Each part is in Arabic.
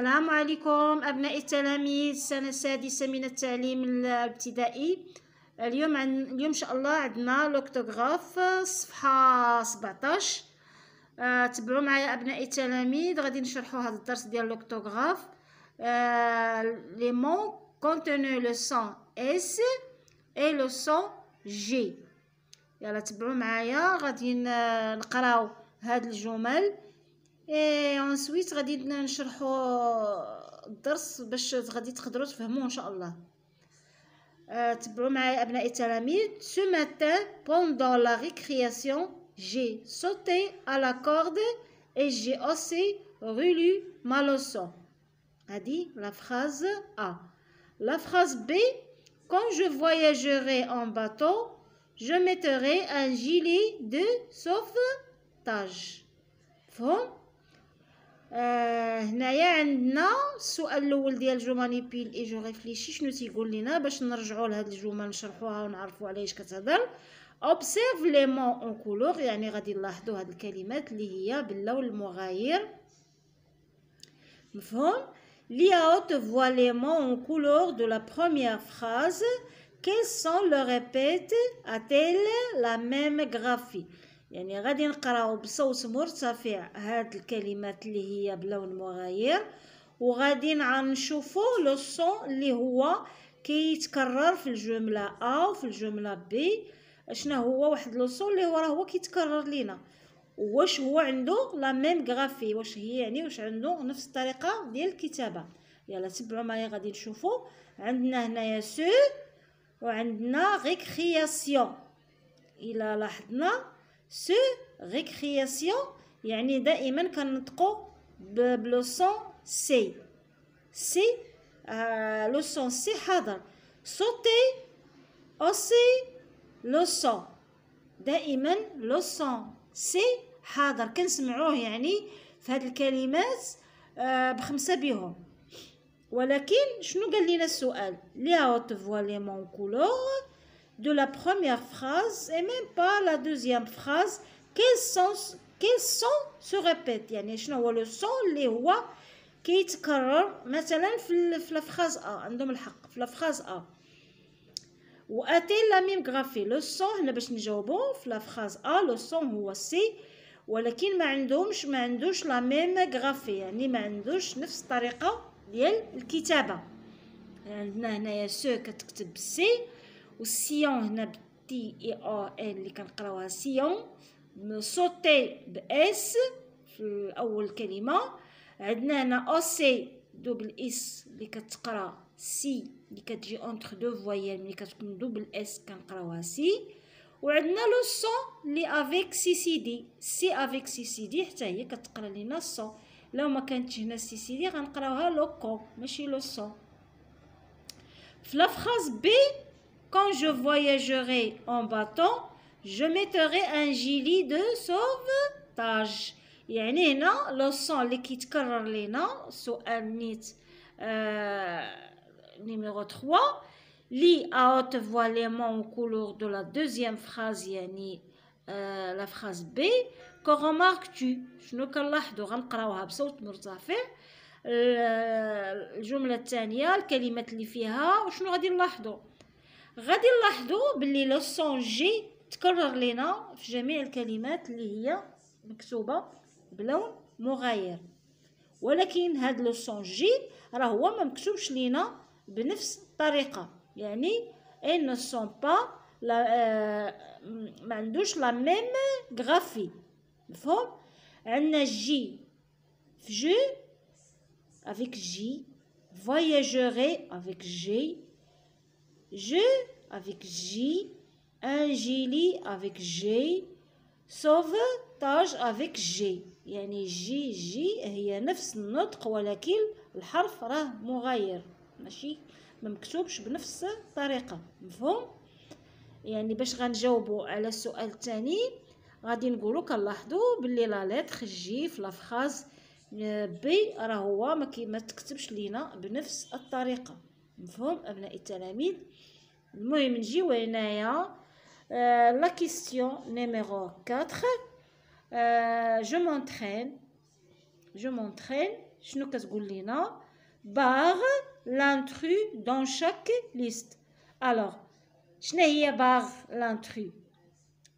السلام عليكم أبناء التلاميذ السنة السادسة من التعليم الابتدائي. اليوم إن شاء الله عندنا لوكتوغراف صفحة 17. تبعوا معايا أبناء التلاميذ، غادي نشرحوا هذا الدرس ديال لوكتوغراف. لي مون كونتونو لو سون اس اي لو سون جي. يلا تبعوا معايا، غادي نقراو هاد الجمل اي انسويت غادي نشرحوا الدرس باش غادي تقدروا تفهموه ان شاء الله. تبعوا معايا ابناء التلاميذ. Ce matin pendant la récréation j'ai sauté à la corde et j'ai aussi relu ma leçon. هذه la phrase A. La phrase B: quand je voyagerai en bateau je mettrai un gilet de sauvetage. فهم؟ هنايا عندنا السؤال الاول ديال جو مانيبيل اي جو ريفليشي. شنو تيقول لنا باش نرجعوا لهاد الجمل نشرحوها ونعرفوا علاش كتهضر؟ observe les mots en couleur، يعني غادي نلاحظوا هاد الكلمات اللي هي باللون المغاير. مفهوم؟ lis à haute voix les mots en couleur de la première phrase. quels sont le répète a-t-elle la même graphie؟ يعني غادي نقراو بصوت مرتفع هاد الكلمات اللي هي بلون مغاير، وغادي نشوفوا لو صون اللي هو كيتكرر في الجمله ا وفي الجمله بي. شنو هو واحد لو صون اللي هو كيتكرر لينا، واش هو عنده لا ميم غرافي، واش هي يعني واش عنده نفس الطريقه ديال الكتابه. يلا تبعوا معايا غادي نشوفوا. عندنا هنايا سو وعندنا ريكرياسيون. الى لاحظنا سو ريكرياسيون يعني دائما كنطقوا بلو صون سي. سي لو صون سي حاضر. صوتي اوسي لو صون، دائما لو صون سي حاضر كنسمعوه يعني في هاد الكلمات بخمسه بهم. ولكن شنو قال لنا السؤال؟ لي هاوت فوا لي مون كولور de la première phrase et même pas la deuxième phrase. quels sont se répètent، يعني شنو هو لو صون اللي هو كيتكرر مثلا في الفراز ا. عندهم الحق في الفراز ا. واتي لا ميم غرافي لو صون. هنا باش نجاوبوا في الفراز ا لو صون هو سي، ولكن ما عندوش لا ميم غرافي، يعني ما عندوش نفس الطريقه ديال الكتابه. عندنا هنايا سو كتكتب سي، والسيون هنا بالتي اي او ان اللي كنقراوها سيون. صوتي باس في اول كلمه. عندنا هنا او سي دوبل اس اللي كتقرا سي اللي كتجي اونتر دو فويال ملي كتكون دوبل اس كنقراوها سي. وعندنا لو صون اللي افيك سي سي دي. سي افيك سي سي دي حتى هي كتقرا لينا الصون. لو ما كانتش هنا سي سي دي غنقراوها لوكو ماشي لو صون. في لا فراز بي: quand je voyagerai en bateau je mettrai un gilet de sauvetage. يعني هنا لو صون اللي كيتكرر لينا سؤال نيت numéro 3. lis à haute voix les mots en couleur de la deuxième phrase، يعني la phrase B. que remarques-tu؟ شنو كنلاحظوا؟ غنقراوها بصوت مرتفع. الجمله الثانيه الكلمات اللي فيها وشنو غادي نلاحظوا؟ غادي نلاحظوا باللي لو صون جي تكرر لينا في جميع الكلمات اللي هي مكتوبه بلون مغاير، ولكن هاد لو صون جي راه هو ما مكتوبش لينا بنفس الطريقه، يعني ان نو سون با ما عندوش لا ميم غرافي. مفهوم؟ عندنا جي في جو avec J، voyagerai avec G، je avec J، un gilet avec G، sauvetage avec G. يعني جي هي نفس النطق، ولكن الحرف راه مغاير ماشي ما مكتوبش بنفس الطريقه. مفهوم؟ يعني باش غنجاوبوا على السؤال الثاني غادي نقولوا كنلاحظوا باللي لا لتر جي في لا فراز بي راه هو ما تكتبش لينا بنفس الطريقه. مفهوم ابناء التلاميذ؟ المهم نجيو هنايا لا كيستيون نيميرو 4. je m'entraîne شنو كتقول لينا؟ باغ لانترو دون شاك ليست. الوغ شنو هي باغ لانترو؟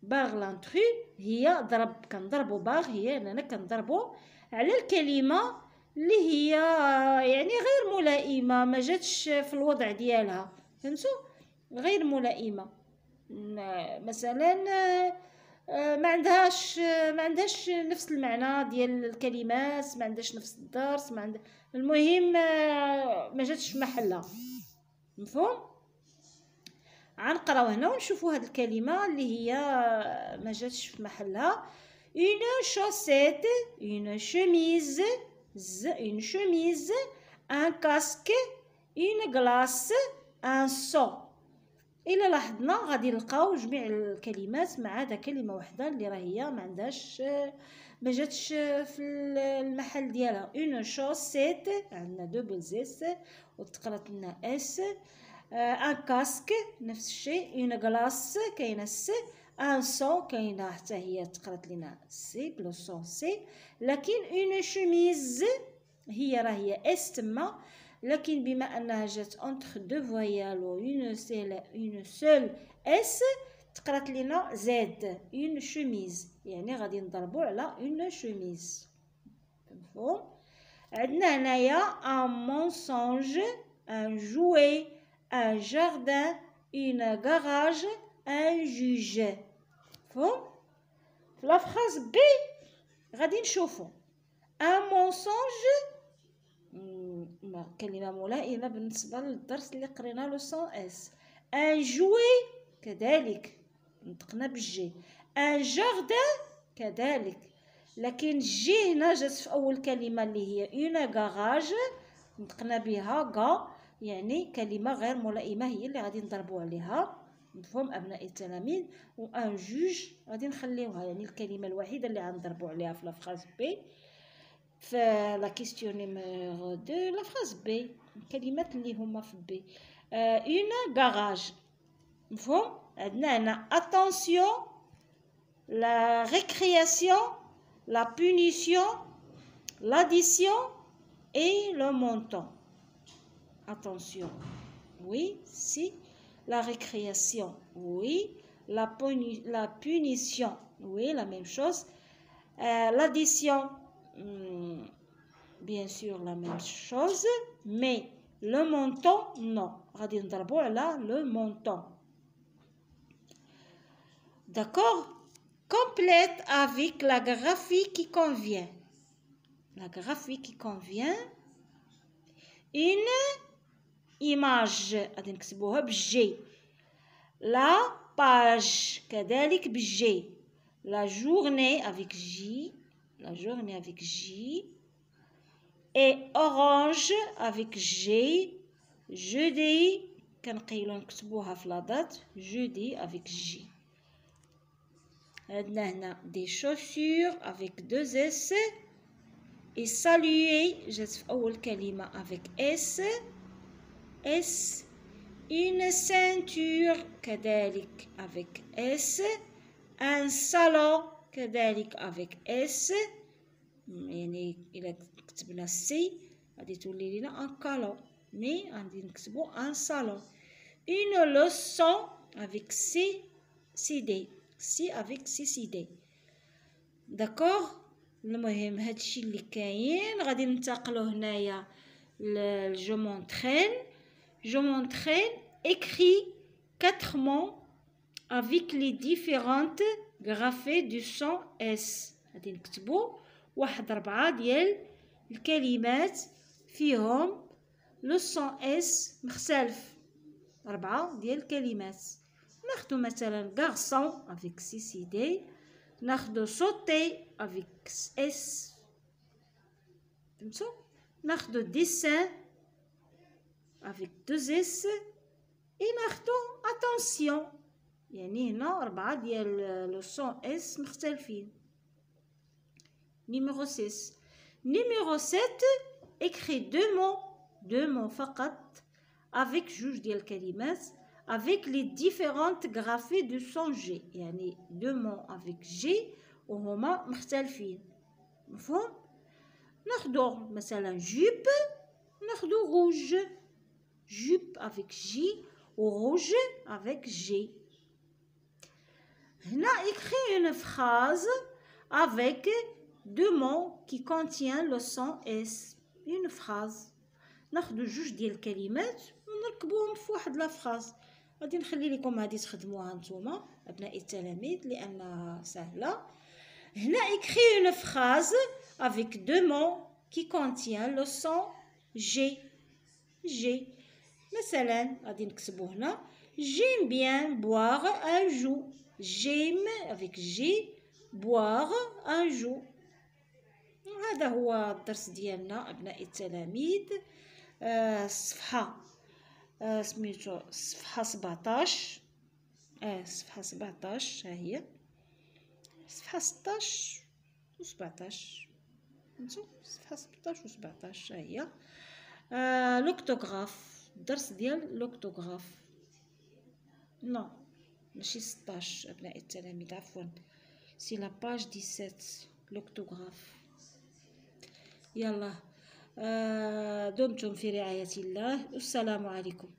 باغ لانترو هي ضرب، كنضربو باغ هي اننا كنضربو على الكلمه اللي هي يعني غير ملائمه، ما جاتش في الوضع ديالها، فهمتوا؟ غير ملائمه. مثلا ما عندهاش نفس المعنى ديال الكلمات، ما عندهاش نفس الدرس، المهم ما جاتش في محلها، مفهوم؟ غنقراو هنا ونشوفوا هاد الكلمه اللي هي ما جاتش في محلها. une chaussette, une chemise, un casque, une glace, un seau. إلا لاحظنا غادي نلقاو جميع الكلمات ما عدا كلمه واحده اللي راه هي ما جاتش في المحل ديالها. une chaussette عندنا دوبل زيس وتقرات لنا اس. ان كاسك نفس الشيء. اون غلاس كاينه سي. ان سون كاينه حتى هي تقرات لنا سي بلو سون سي. لكن اون شوميز هي راه هي اس تما، لكن بما انها جات اونتر دو فويال و اون سول اس تقرات لنا زد اون شوميز، يعني غادي نضربوا على اون شوميز، مفهوم؟ عندنا هنايا ان مونسونج، ان جوي، un jardin, une garage, un juge. فهم؟ في لا فراز بي غادي نشوفو un mensonge، كلمة ملائمة بالنسبة للدرس اللي قرينا لو سون اس. un jouet كذلك نطقنا بالجي. un jardin كذلك، لكن جي هنا جات في أول كلمة اللي هي une garage نطقنا بها غا، يعني كلمة غير ملائمة هي اللي غادي نضربوا عليها، مفهوم أبناء التلاميذ؟ و ان جوج غادي نخليوها، يعني الكلمة الوحيدة اللي غنضربوا عليها في لافراز بي في لا كيستيون نيميرو 2 لافراز بي، الكلمات اللي هما في بي. اون غاراج، مفهوم؟ عندنا هنا اتونسيون، لا ريكرياسيون، لا بونيسيون، لاديسيون اي لو مونطون. Attention, oui, si. La récréation, oui. La punition, oui, la même chose. L'addition, bien sûr, la même chose. Mais le montant, non. غادي نضربو على le montant. D'accord? Complète avec la graphie qui convient. La graphie qui convient. Une image غادي نكتبوها بالجي. لا باج كذلك بالجي. لا journée avec J. La journée avec J. Et orange avec G. Jeudi كنقيلو نكتبوها في لا دات. Jeudi avec J. عندنا هنا des chaussures avec 2 S. Et saluer جات في أول كلمة avec S. S. Une ceinture كذلك avec S. Un salon كذلك avec S. يعني إلا كتبنا سي غادي تولي لنا ان كالون، مي غادي نكتبو ان صالون. Une leçon avec سي دي. سي avec سي دي. داكوغ؟ المهم هادشي اللي كاين. غادي ننتقلو هنايا جو مونطرين. Je m'entraîne écrit 4 mots avec les différentes graphées du son S. غادي نكتبو 4 ديال الكلمات فيهم لو سون اس مختلف. 4 ديال الكلمات. ناخدو مثلا garçon avec سي دي، ناخدو sauter avec اس، فهمتو؟ ناخدو dessin avec 2 S. et ناخدو attention، يعني هنا 4 ديال لو سون اس مختلفين. numéro 6. numéro 7 écrit 2 mots فقط avec جوج ديال الكلمات avec les différentes graphées du son G، يعني 2 mots avec G وهما مختلفين، مفهوم؟ ناخدو مثلا جيب ناخدو روج جيب avec J ou rouge avec G. هنا écrit une phrase avec deux mots qui contiennent le son S. Une phrase. ناخدو جوج ديال الكلمات ونركبوهم في واحد لا فراز. غادي نخلي لكم هذه تخدموها نتوما ابناء التلاميذ لانها سهله. هنا écrit une phrase avec deux mots qui contiennent le son G. G. مثلا غادي نكتبو هنا j'aime bien boire un jus. j'aime avec J boire un jus. هذا هو الدرس ديالنا ابناء التلاميذ. الصفحه سميتو صفحه 17. صفحه 17 ها هي صفحه 16 و 17 صفحه 16 و 17 ها هي. لوكتوغراف الدرس ديال لوكتوغراف نو ماشي 16 ابناء التلاميذ عفوا سي لا باج 17 لوكتوغراف. يلا دمتم في رعاية الله والسلام عليكم.